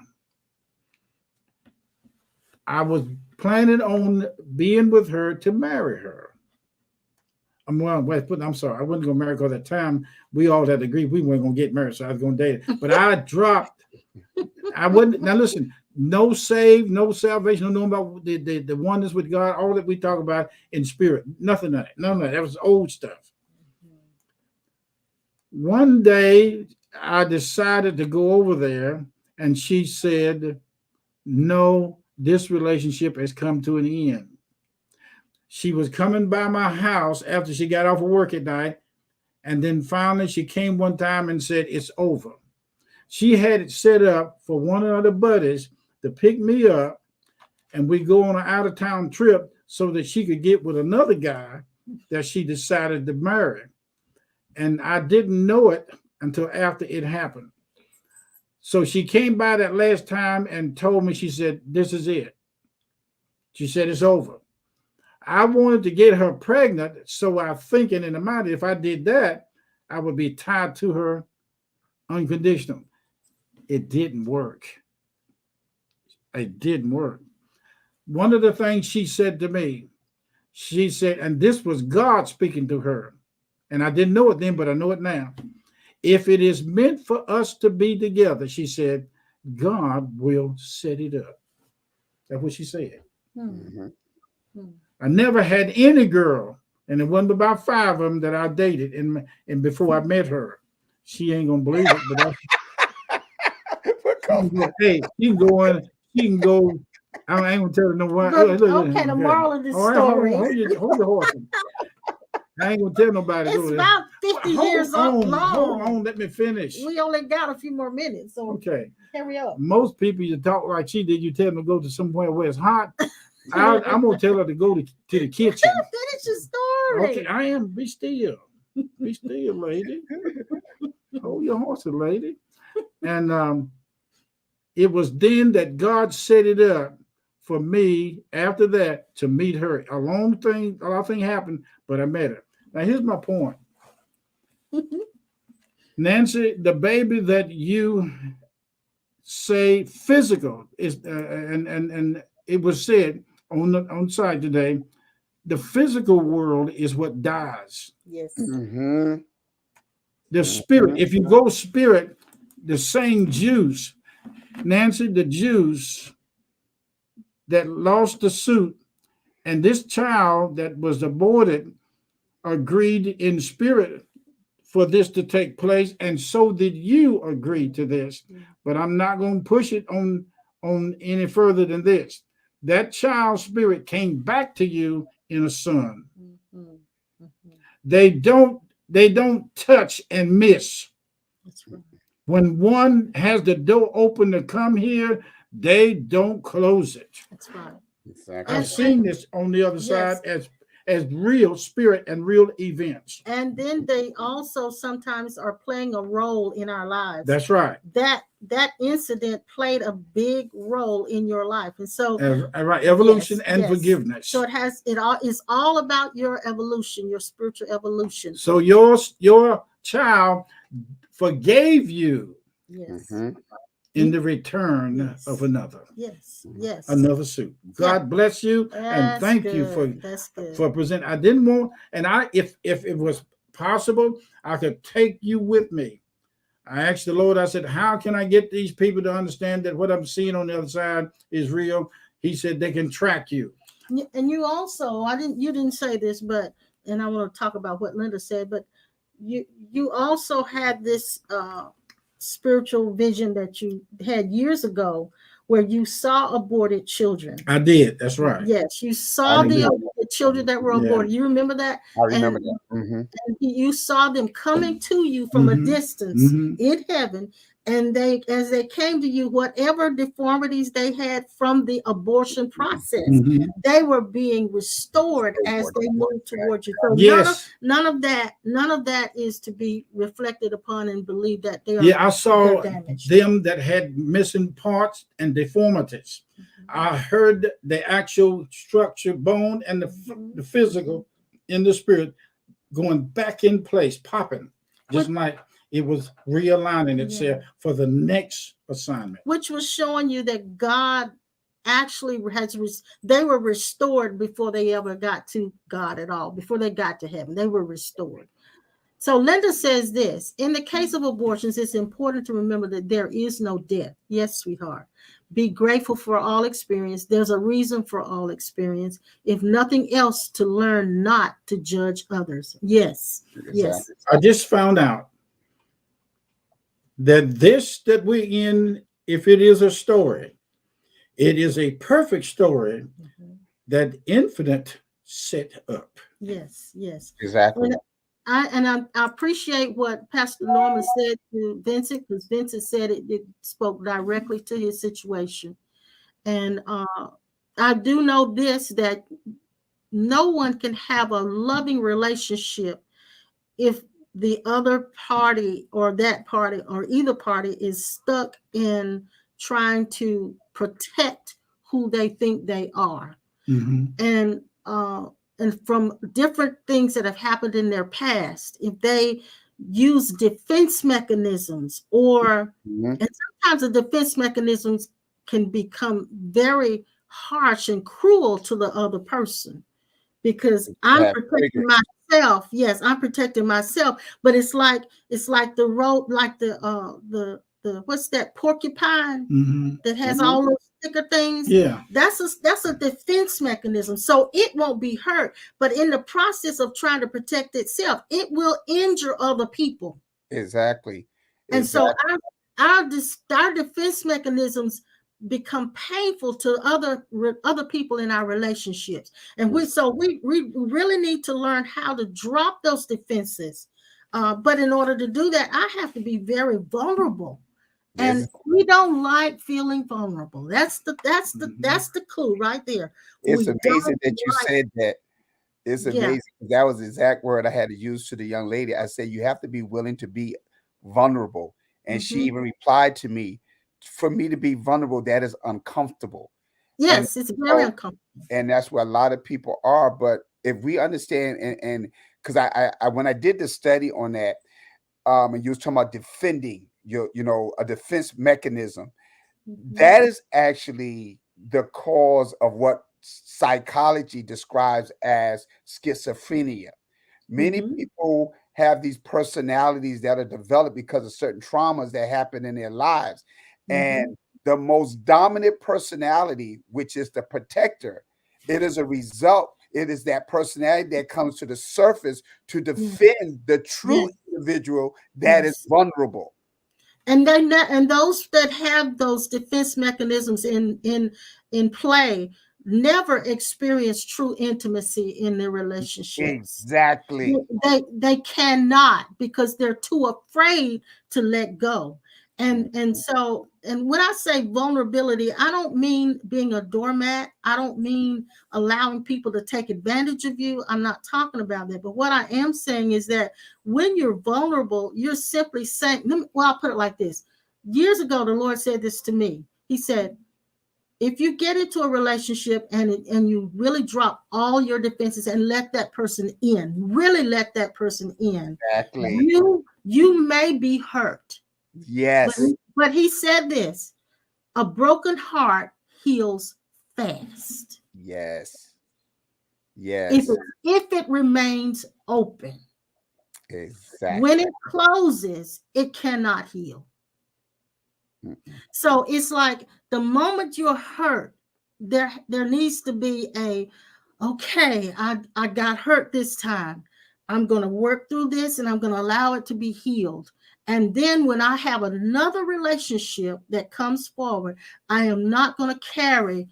I was planning on being with her to marry her. I'm sorry, I wasn't going to marry her because at the time we all had agreed we weren't going to get married, so I was going to date her. But I wouldn't. Now listen, no save, no salvation, no knowing about the oneness with God, all that we talk about in spirit, nothing of that. None of that. That was old stuff. One day I decided to go over there, and she said, no, this relationship has come to an end. She was coming by my house after she got off of work at night, and then finally she came one time and said, it's over. She had it set up for one of the buddies to pick me up, and we go on an out-of-town trip so that she could get with another guy that she decided to marry. And I didn't know it until after it happened. So she came by that last time and told me, she said, this is it. She said, it's over. I wanted to get her pregnant, so I thinking in the mind, if I did that, I would be tied to her unconditional. It didn't work. It didn't work. One of the things she said to me, she said, and this was God speaking to her, and I didn't know it then, but I know it now. If it is meant for us to be together, she said, God will set it up. That's what she said. I never had any girl, and it wasn't about 5 of them that I dated and before I met her. She ain't gonna believe it, but hey, she can go in. She can go. I ain't gonna tell her no why. Okay, the moral of this story. Hold your horse. I ain't gonna tell nobody. It's about 50 years long. Hold on, let me finish. We only got a few more minutes, so okay. Carry up. Most people, you talk like she did. You tell them to go to somewhere where it's hot. I'm gonna tell her to go to the kitchen. Finish your story. Okay, I am. Be still. Be still, lady. Hold your horses, lady. And it was then that God set it up for me after that to meet her. A lot of things happened, but I met her. Now here's my point. Nancy, the baby that you say physical is, and it was said on site today, the physical world is what dies. Yes. The spirit, if you go spirit, the same juice, Nancy, the juice that lost the suit, and this child that was aborted agreed in spirit for this to take place, and so did you agree to this. But I'm not going to push it on any further than this. That child's spirit came back to you in a son. They don't touch and miss. That's right. When one has the door open to come here, they don't close it. That's right. Exactly. I've seen this on the other Yes. side as real spirit and real events. And then they also sometimes are playing a role in our lives. That's right. That incident played a big role in your life, and so Right, evolution yes, and yes. forgiveness. So it all is all about your evolution, your spiritual evolution. So your child forgave you Yes. in the return Yes. of another. Yes. Yes. Another suit. God bless you and thank you for presenting. I didn't want, and if it was possible, I could take you with me. I asked the Lord, I said, how can I get these people to understand that what I'm seeing on the other side is real? He said they can track you. And you also, you didn't say this, but, and I want to talk about what Linda said, but you also had this spiritual vision that you had years ago where you saw aborted children. I did. That's right. Yes, you saw the children that were aborted. You remember that? I remember that. And you saw them coming to you from a distance in heaven. And as they came to you, whatever deformities they had from the abortion process, they were being restored as they moved towards you. So yes, none of that is to be reflected upon and believe that they are. Yeah, I saw them that had missing parts and deformities. I heard the actual structure, bone, and the physical in the spirit going back in place, popping, just like it was realigning itself for the next assignment. Which was showing you that God actually they were restored before they ever got to God at all, before they got to heaven. They were restored. So Linda says this, in the case of abortions, it's important to remember that there is no death. Yes, sweetheart. Be grateful for all experience. There's a reason for all experience. If nothing else, to learn not to judge others. Yes. Exactly. Yes. I just found out that that we're in, if it is a story, it is a perfect story that Infinite set up. Yes, yes. Exactly. I appreciate what Pastor Norman said to Vincent, because Vincent said it spoke directly to his situation. And I do know this, that no one can have a loving relationship if the other party or that party or either party is stuck in trying to protect who they think they are. And from different things that have happened in their past, if they use defense mechanisms and sometimes the defense mechanisms can become very harsh and cruel to the other person, because I'm protecting myself. Yes, I'm protecting myself, but it's like the road, like the what's that porcupine that has all those sticker things? Yeah, that's a defense mechanism, so it won't be hurt. But in the process of trying to protect itself, it will injure other people. Exactly. And so our defense mechanisms become painful to other people in our relationships, and we really need to learn how to drop those defenses. But in order to do that, I have to be very vulnerable. And we don't like feeling vulnerable. That's the clue right there. It's amazing that you said that. It's amazing. That was the exact word I had to use to the young lady. I said, you have to be willing to be vulnerable. And she even replied to me, for me to be vulnerable, that is uncomfortable. Yes, it's very uncomfortable. And that's where a lot of people are. But if we understand, and because I when I did the study on that, and you was talking about defending a defense mechanism, that is actually the cause of what psychology describes as schizophrenia. Many people have these personalities that are developed because of certain traumas that happen in their lives. And the most dominant personality, which is the protector, it is a result. It is that personality that comes to the surface to defend the true individual that is vulnerable. And those that have those defense mechanisms in play never experience true intimacy in their relationships. Exactly. They cannot, because they're too afraid to let go. And so, and when I say vulnerability, I don't mean being a doormat. I don't mean allowing people to take advantage of you. I'm not talking about that. But what I am saying is that when you're vulnerable, you're simply saying, well, I'll put it like this. Years ago, the Lord said this to me. He said, if you get into a relationship and you really drop all your defenses and let that person in, really let that person in, Exactly. you may be hurt. Yes. But he said this, a broken heart heals fast. Yes. Yes. If it remains open. Exactly. When it closes, it cannot heal. So it's like the moment you're hurt, there needs to be okay, I got hurt this time. I'm going to work through this and I'm going to allow it to be healed. And then when I have another relationship that comes forward, I am not going to carry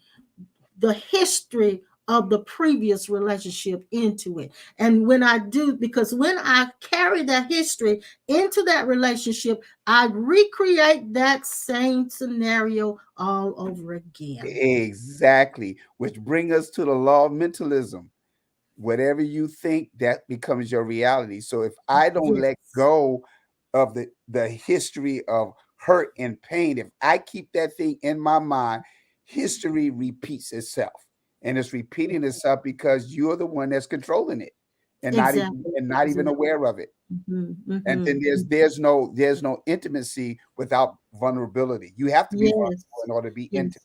the history of the previous relationship into it. And when I do, because when I carry that history into that relationship, I recreate that same scenario all over again. Exactly. Which brings us to the law of mentalism. Whatever you think, that becomes your reality. So if I don't let go of the history of hurt and pain, if I keep that thing in my mind, history repeats itself. And it's repeating itself because you're the one that's controlling it and not even aware of it. And then there's no intimacy without vulnerability. You have to be vulnerable in order to be intimate.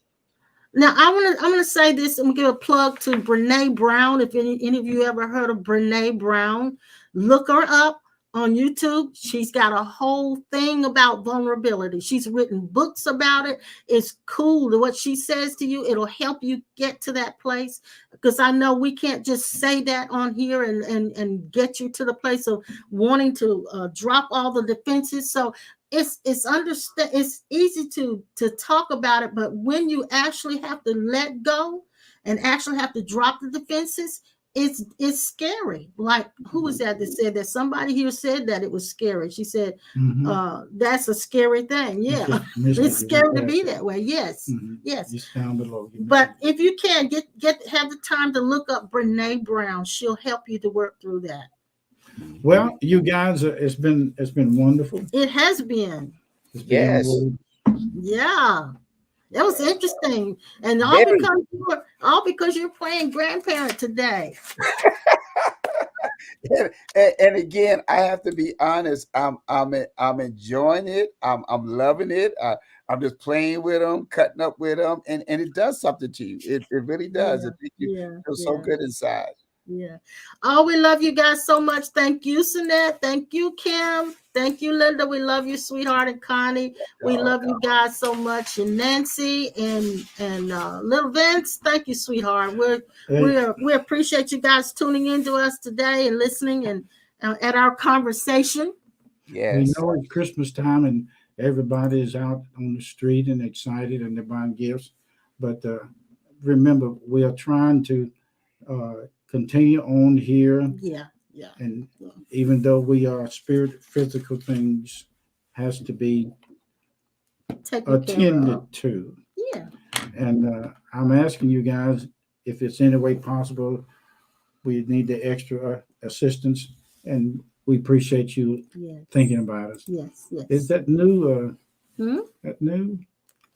Now I'm gonna say this. I'm gonna give a plug to Brene Brown. If any of you ever heard of Brene Brown, look her up on YouTube. She's got a whole thing about vulnerability. She's written books about it. It's cool. What she says to you, it'll help you get to that place. Because I know we can't just say that on here and get you to the place of wanting to drop all the defenses. So it's easy to talk about it, but when you actually have to let go and actually have to drop the defenses, it's scary. Like, who was that said that? Somebody here said that it was scary. She said, that's a scary thing. Yeah. It's scary to be that way. Yes. Yes. But if you can have the time to look up Brene Brown, she'll help you to work through that. Well, you guys, it's been wonderful. It has been. Yes. Yeah. That was interesting. And all because you're playing grandparent today. and again, I have to be honest. I'm enjoying it. I'm loving it. I'm just playing with them, cutting up with them, and it does something to you. It really does. It makes you feel so good inside. Yeah. Oh, we love you guys so much. Thank you, Sinette. Thank you, Kim. Thank you, Linda. We love you, sweetheart, and Connie. We love you guys so much. And Nancy and little Vince. Thank you, sweetheart. We appreciate you guys tuning in to us today and listening and at our conversation. Yes. We know it's Christmas time and everybody is out on the street and excited and they're buying gifts. But remember, we are trying to continue on here. And even though we are spirit, physical things has to be attended to. Yeah. And I'm asking you guys, if it's any way possible, we need the extra assistance, and we appreciate you thinking about us. Yes. Is that new? That new?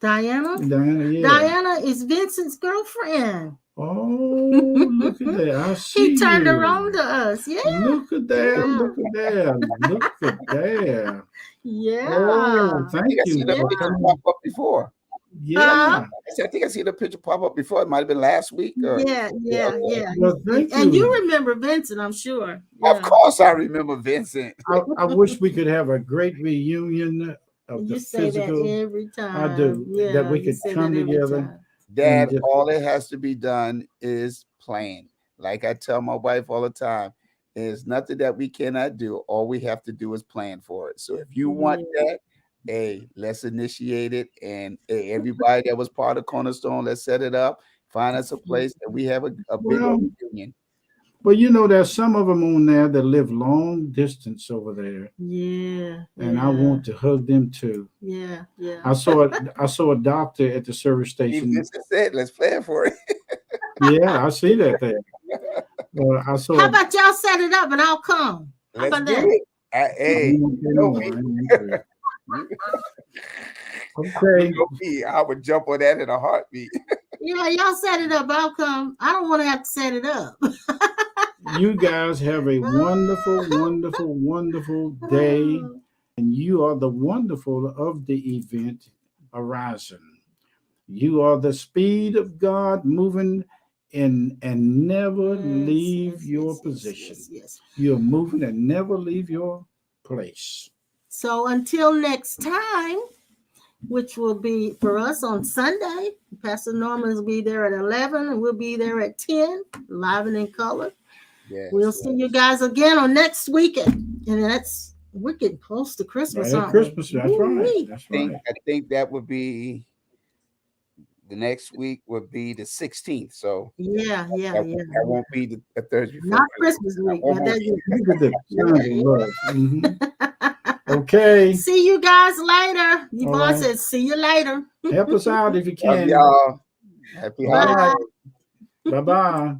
Diana? Yeah. Diana is Vincent's girlfriend. Oh, look at that. I see. He turned her on to us. Yeah. Look at that. Look at that. Look at that. Yeah. Oh, thank you. I seen the picture pop up before. Yeah. I think I seen the picture pop up before. It might have been last week. Yeah. Well, thank you. And you remember Vincent, I'm sure. Yeah. Of course I remember Vincent. I wish we could have a great reunion of the physical. Say that every time. I do. Yeah, that we could come together. Dad, all it has to be done is plan. Like I tell my wife all the time, there's nothing that we cannot do. All we have to do is plan for it. So if you want that, hey, let's initiate it. And everybody that was part of Cornerstone, let's set it up. Find us a place that we have a big reunion. But you know, there's some of them on there that live long distance over there, Yeah. and I want to hug them too. Yeah. Yeah. I saw a doctor at the service station. This is it. Let's plan for it. Yeah, I see that there. I saw. How about y'all set it up and I'll come? How Let's about do that? it. Hey, Okay. I would jump on that in a heartbeat. Yeah, y'all set it up. I'll come. I don't want to have to set it up. You guys have a wonderful, wonderful, wonderful day, and you are the wonderful of the event horizon. You are the speed of God moving in and never leave your position. Yes. You're moving and never leave your place. So until next time, which will be for us on Sunday, Pastor Norman will be there at 11 and we'll be there at 10, live and in color. Yes, we'll see you guys again on next weekend. And we're getting close to Christmas. Right at Christmas, that's right. That's right. I think that would be the next week would be the 16th. So that won't be the Thursday. Not Christmas week. Okay. See you guys later. Yvonne said, see you later. Help us out if you can. Love y'all. Happy holidays. Bye-bye.